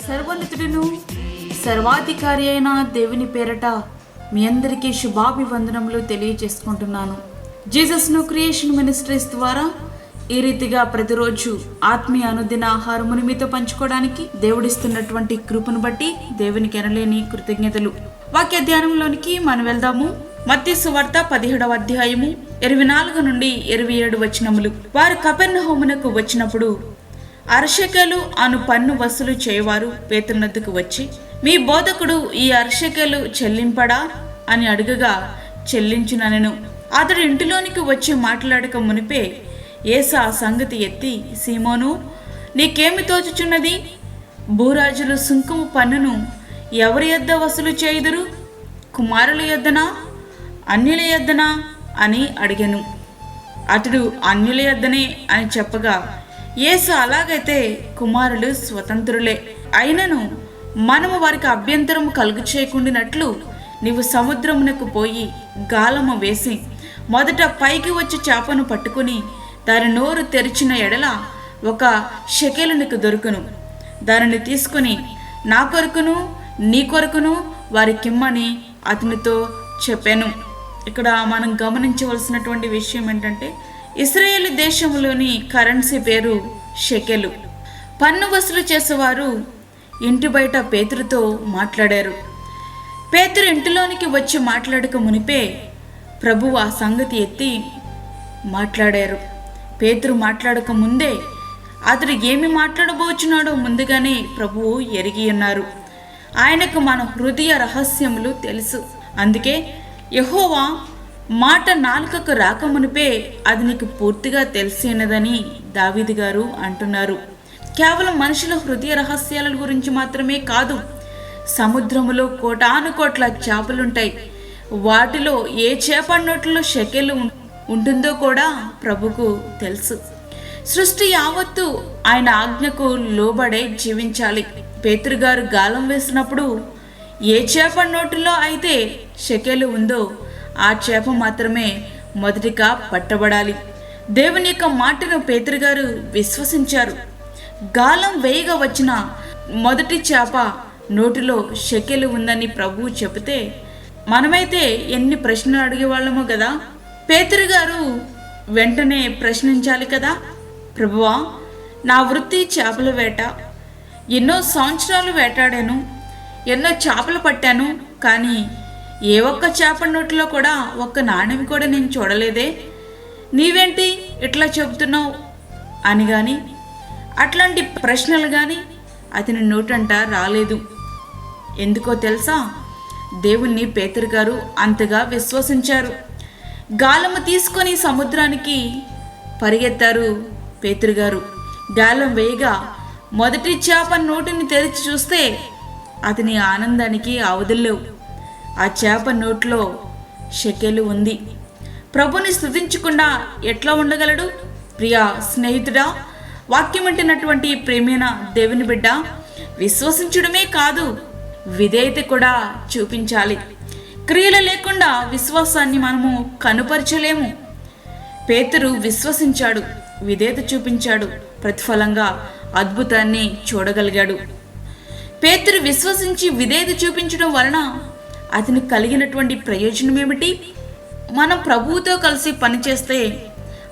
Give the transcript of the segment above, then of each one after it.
సర్వోన్నతుడును సర్వాధికారి అయిన దేవుని పేరట మీ అందరికీ శుభాభివందనములు తెలియజేసుకుంటున్నాను. జీసస్ ను క్రియేషన్ మినిస్ట్రీస్ ద్వారా ఈ రీతిగా ప్రతిరోజు ఆత్మీయ అనుదిన ఆహారమును మీతో పంచుకోవడానికి దేవుడిస్తున్నటువంటి కృపను బట్టి దేవునికి ఎనలేని కృతజ్ఞతలు. వాక్య ధ్యానంలోనికి మనం వెళ్దాము. మత్తయి సువార్త 17వ అధ్యాయము 24 నుండి 27 వచనములు. వారు కపెర్నహూమునకు వచ్చినప్పుడు అర్షకెలు అను పన్ను వసూలు చేయవారు పేతురునొద్దకు వచ్చి, మీ బోధకుడు ఈ అర్షకెలు చెల్లింపడా అని అడుగగా, చెల్లించుననెను. అతడు ఇంటిలోనికి వచ్చి మాట్లాడక మునిపే యేసు ఆ సంగతి ఎత్తి, సీమోను, నీకేమి తోచుచున్నది? భూరాజులు సుంకము పన్నును ఎవరి యొద్ద వసూలు చేయుదురు? కుమారుల యొద్దనా, అన్యుల యొద్దనా అని అడిగెను. అతడు అన్యుల యొద్దనే అని చెప్పగా, యేసు అలాగైతే కుమారులు స్వతంత్రులే. అయినను మనము వారికి అభ్యంతరము కలుగు చేయకుండినట్లు నీవు సముద్రమునకు పోయి గాలము వేసి మొదట పైకి వచ్చి చేపను పట్టుకుని దాని నోరు తెరిచిన ఎడల 1 షెకెలు నీకు దొరుకును. దానిని తీసుకుని నా కొరకును నీ కొరకును వారికిమ్మని అతనితో చెప్పాను. ఇక్కడ మనం గమనించవలసినటువంటి విషయం ఏంటంటే, ఇశ్రాయేలు దేశంలోని కరెన్సీ పేరు షెకెలు. పన్ను వసూలు చేసేవారు ఇంటి బయట పేతురుతో మాట్లాడారు. పేతురు ఇంటిలోనికి వచ్చి మాట్లాడక మునిపే ప్రభువు ఆ సంగతి ఎత్తి మాట్లాడారు. పేతురు మాట్లాడక ముందే అతడు ఏమి మాట్లాడబోచున్నాడో ముందుగానే ప్రభువు ఎరిగి ఉన్నారు. ఆయనకు మన హృదయ రహస్యములు తెలుసు. అందుకే యెహోవా మాట నాలుకకు రాకమునిపే అది నీకు పూర్తిగా తెలిసినదని దావీదు గారు అంటున్నారు. కేవలం మనుషుల హృదయ రహస్యాల గురించి మాత్రమే కాదు, సముద్రములో కోటాను కోట్ల చేపలుంటాయి. వాటిలో ఏ చేప నోట్లో షెకెలు ఉంటుందో కూడా ప్రభుకు తెలుసు. సృష్టి యావత్తు ఆయన ఆజ్ఞకు లోబడే జీవించాలి. పేతురు గారు గాలం వేసినప్పుడు ఏ చేప నోటిలో అయితే షెకెలు ఉందో ఆ చేప మాత్రమే మొదటిగా పట్టబడాలి. దేవుని యొక్క మాటను పేతురు గారు విశ్వసించారు. గాలం వేయగా వచ్చిన మొదటి చేప నోటిలో షెకెలు ఉందని ప్రభువు చెబితే మనమైతే ఎన్ని ప్రశ్నలు అడిగేవాళ్ళమో కదా. పేతురు గారు వెంటనే ప్రశ్నించాలి కదా, ప్రభువా, నా వృత్తి చేపల వేట. ఎన్నో సంవత్సరాలు వేటాడాను, ఎన్నో చేపలు పట్టాను, కానీ ఏ ఒక్క చేప నోటిలో కూడా 1 నాణెం కూడా నేను చూడలేదే. నీవేంటి ఇట్లా చెబుతున్నావు అని కానీ అట్లాంటి ప్రశ్నలు కానీ అతని నోటంట రాలేదు. ఎందుకో తెలుసా? దేవుణ్ణి పేతురు గారు అంతగా విశ్వసించారు. గాలము తీసుకొని సముద్రానికి పరిగెత్తారు పేతురు గారు. గాలం వేయగా మొదటి చేప నోటిని తెరిచి చూస్తే అతని ఆనందానికి అవధుల్లేవు. ఆ చేప నోట్లో షెకెలు ఉంది. ప్రభుని స్తుతించకుండా ఎట్లా ఉండగలడు? ప్రియా స్నేహితుడా, వాక్యం అంటున్నటువంటి ప్రేమైన దేవుని బిడ్డ, విశ్వసించడమే కాదు, విధేయత కూడా చూపించాలి. క్రియలు లేకుండా విశ్వాసాన్ని మనము కనుపరచలేము. పేతురు విశ్వసించాడు, విధేయత చూపించాడు, ప్రతిఫలంగా అద్భుతాన్ని చూడగలిగాడు. పేతురు విశ్వసించి విధేయత చూపించడం వలన అతనికి కలిగినటువంటి ప్రయోజనం ఏమిటి? మనం ప్రభువుతో కలిసి పనిచేస్తే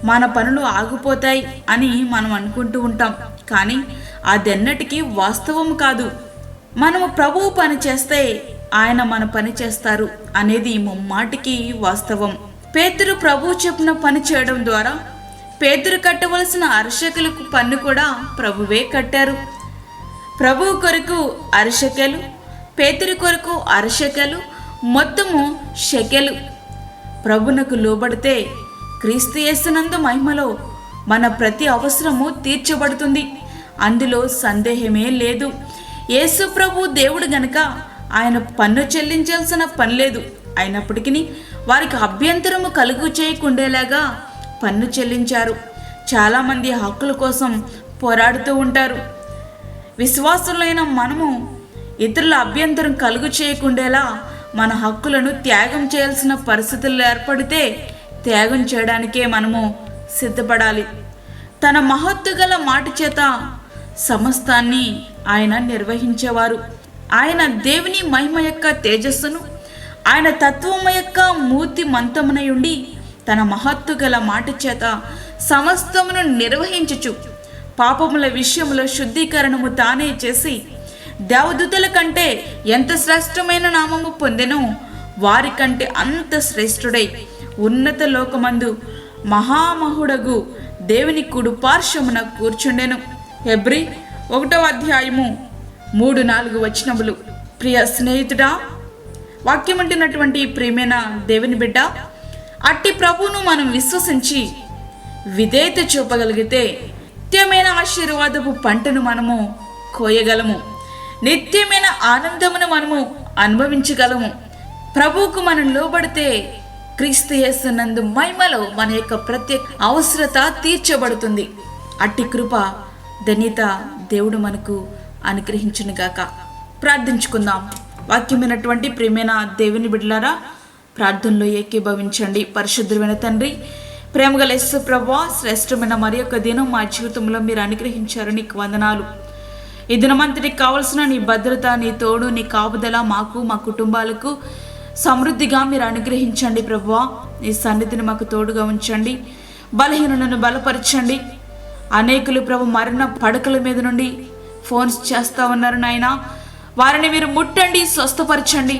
మన పనులు ఆగిపోతాయి అని మనం అనుకుంటూ ఉంటాం, కానీ అదెన్నటికీ వాస్తవం కాదు. మనము ప్రభువు పని చేస్తే ఆయన మన పని చేస్తారు అనేది ముమ్మాటికి వాస్తవం. పేతురు ప్రభువు చెప్పిన పని చేయడం ద్వారా పేతురు కట్టవలసిన అర్షకెలకు పన్ను కూడా ప్రభువే కట్టారు. ప్రభువు కొరకు అర్షకెలు, పేతురు కొరకు అర్షకెలు, మొత్తము షెకెలు. ప్రభునకు లోబడితే క్రీస్తు యేసునందు మహిమలో మన ప్రతి అవసరము తీర్చబడుతుంది. అందులో సందేహమే లేదు. యేసు ప్రభు దేవుడు గనుక ఆయన పన్ను చెల్లించాల్సిన పని లేదు. అయినప్పటికీ వారికి అభ్యంతరము కలుగు చేయకుండేలాగా పన్ను చెల్లించారు. చాలామంది హక్కుల కోసం పోరాడుతూ ఉంటారు. విశ్వాసులైన మనము ఇతరుల అభ్యంతరం కలుగు చేయకుండేలా మన హక్కులను త్యాగం చేయాల్సిన పరిస్థితులు ఏర్పడితే త్యాగం చేయడానికే మనము సిద్ధపడాలి. తన మహత్తు గల మాట చేత సమస్తాన్ని ఆయన నిర్వహించేవారు. ఆయన దేవుని మహిమ యొక్క తేజస్సును, ఆయన తత్వము యొక్క మూర్తి మంతమునై ఉండి తన మహత్తు గల మాట చేత సమస్తమును నిర్వహించుచు పాపముల విషయంలో శుద్ధీకరణము తానే చేసి దేవదూతల కంటే ఎంత శ్రేష్టమైన నామము పొందెనో వారి కంటే అంత శ్రేష్ఠుడై ఉన్నత లోకమందు మహామహుడగు దేవుని కుడి పార్శ్వమున కూర్చుండెను. హెబ్రీ 1వ అధ్యాయము 3-4 వచనములు. ప్రియ స్నేహితుడా, వాక్యమంటున్నటువంటి ప్రియమైన దేవుని బిడ్డ, అట్టి ప్రభువును మనం విశ్వసించి విధేయత చూపగలిగితే నిత్యమైన ఆశీర్వాదపు పంటను మనము కోయగలము. నిత్యమైన ఆనందమును మనము అనుభవించగలము. ప్రభువుకు మనం లోబడితే క్రీస్తు యేసునందు మహిమలో మన యొక్క ప్రత్యేక అవసరత తీర్చబడుతుంది. అట్టి కృప ధన్యత దేవుడు మనకు అనుగ్రహించునుగాక. ప్రార్థించుకుందాం. వాక్యమైనటువంటి ప్రియమైన దేవుని బిడ్డలారా, ప్రార్థనలో ఏకీభవించండి. పరిశుద్ధమైన తండ్రి, ప్రేమగల యేసు ప్రభువా, శ్రేష్టమైన మరి యొక్క దినం మా జీవితంలో మీరు అనుగ్రహించారు. నీకు వందనాలు. ఈ దినమంతటికి కావలసిన నీ భద్రత, నీ తోడు, నీ కాపుదల మాకు, మా కుటుంబాలకు సమృద్ధిగా మీరు అనుగ్రహించండి. ప్రభువా, నీ సన్నిధిని మాకు తోడుగా ఉంచండి. బలహీనులను బలపరచండి. అనేకులు ప్రభు మరణ పడకల మీద నుండి ఫోన్స్ చేస్తూ ఉన్నారు నాయన, వారిని మీరు ముట్టండి, స్వస్థపరచండి.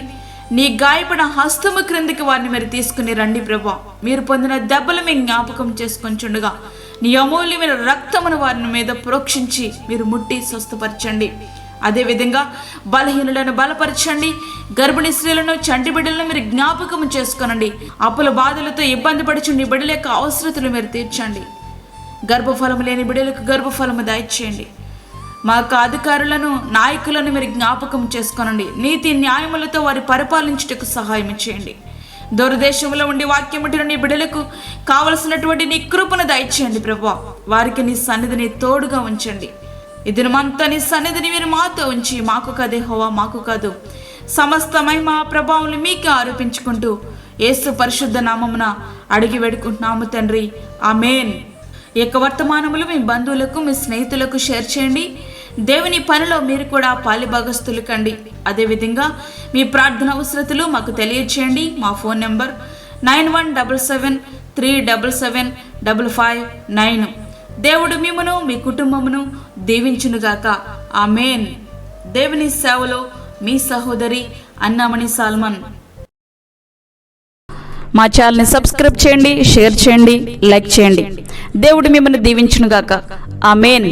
నీ గాయపడిన హస్తము క్రిందికి వారిని మీరు తీసుకుని రండి. ప్రభా, మీరు పొందిన దెబ్బలు మేము జ్ఞాపకం చేసుకొంచుండగా నీ అమూల్యమైన రక్తమును వారిని మీద ప్రోక్షించి మీరు ముట్టి స్వస్థపరచండి. అదేవిధంగా బలహీనులను బలపరచండి. గర్భిణీ స్త్రీలను, చంటి బిడ్డలను మీరు జ్ఞాపకం చేసుకోనండి. అప్పుల బాధలతో ఇబ్బంది పడుచుండి బిడ్డల యొక్క అవసరతలు మీరు తీర్చండి. గర్భఫలము లేని బిడ్డలకు గర్భఫలము దయచేయండి. మా యొక్క అధికారులను, నాయకులను మీరు జ్ఞాపకం చేసుకోనండి. నీతి న్యాయములతో వారి పరిపాలించుటకు సహాయం చేయండి. దూరదేశంలో ఉండి వాక్యముటిన నీ బిడ్డలకు కావలసినటువంటి నీ కృపను దయచేయండి. ప్రభువా, వారికి నీ సన్నిధిని తోడుగా ఉంచండి. ఈ దినమంతా నీ సన్నిధిని మీరు మాతో ఉంచి, మాకు కదే హోవా, మాకు కాదు సమస్తమై మా ప్రభావం మీకే ఆరోపించుకుంటూ యేసు పరిశుద్ధ నామమున అడిగి వేడుకుంటున్నాము తండ్రి. ఆమేన్. ఈ యొక్క వర్తమానములు మీ బంధువులకు, మీ స్నేహితులకు షేర్ చేయండి. దేవుని పనిలో మీరు కూడా పాలిభాగస్తులు కండి. అదేవిధంగా మీ ప్రార్థన అవసరతలు మాకు తెలియచేయండి. మా ఫోన్ నెంబర్ 9177377559. దేవుడు మిమ్మును, మీ కుటుంబమును దీవించునుగాక. ఆమేన్. దేవుని సేవలో మీ సహోదరి అన్నామణి సాల్మన్. మా ఛానల్ని సబ్స్క్రైబ్ చేయండి, షేర్ చేయండి, లైక్ చేయండి. దేవుడు మిమ్మల్ని దీవించునుగాక. ఆమేన్.